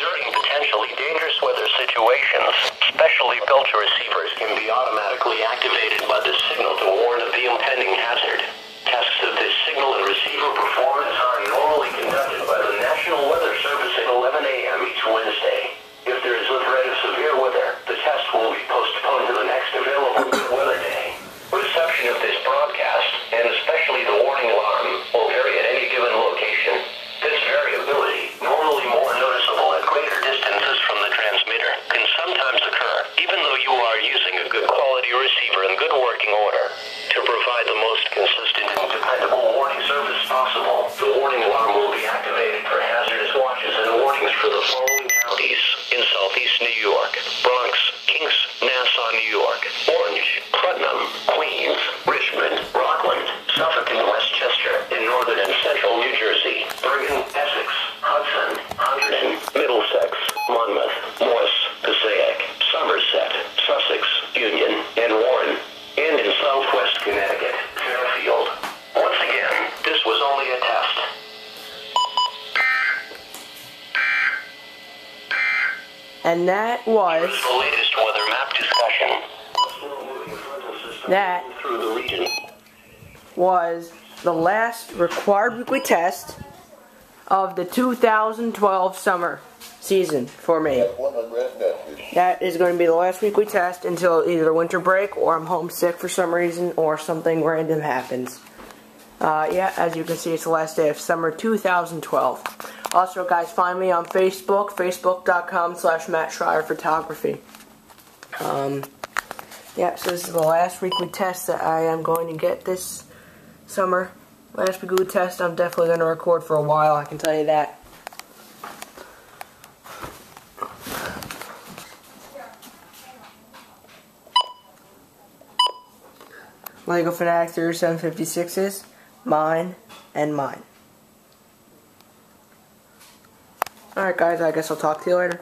During potentially dangerous weather situations, specially built receivers can be automatically activated by the signal to warn of the impending hazard. Tests of this signal and receiver performance are normally conducted by the National Weather Service at 11 a.m. each Wednesday. If there is a threat of severe weather, the test will be postponed to the next available good weather day. Reception of this broadcast, and especially the warning alarm, will vary at any given location. This variability, normally more noticeable at greater distances from the transmitter, can sometimes occur even though you are using a good quality receiver in good working order. To provide the most consistent and dependable warning service possible, the warning alarm will be activated for hazardous watches and warnings for the following counties in southeast New York: Bronx, Kings, Nassau, New York, Orange, Putnam, Queens, Richmond, Rockland, Suffolk and Westchester, in northern and central New Jersey, Bergen, Essex, Hudson, Hunterdon, Middlesex, Monmouth, Morris, Passaic, Somerset, Sussex, Union, and Warren, and in southwest Connecticut, Fairfield. Once again, this was only a test. And that was the latest weather map discussion. That through the region was the last required weekly test of the 2012 summer season for me. That is going to be the last weekly test until either winter break or I'm homesick for some reason or something random happens. Yeah, as you can see, it's the last day of summer 2012. Also, guys, find me on Facebook, facebook.com/MattSchreierPhotography. Yeah, so this is the last weekly test that I am going to get this summer. Last weekly test I'm definitely going to record for a while, I can tell you that. Lego Fanatic 3756s, mine, and mine. Alright guys, I guess I'll talk to you later.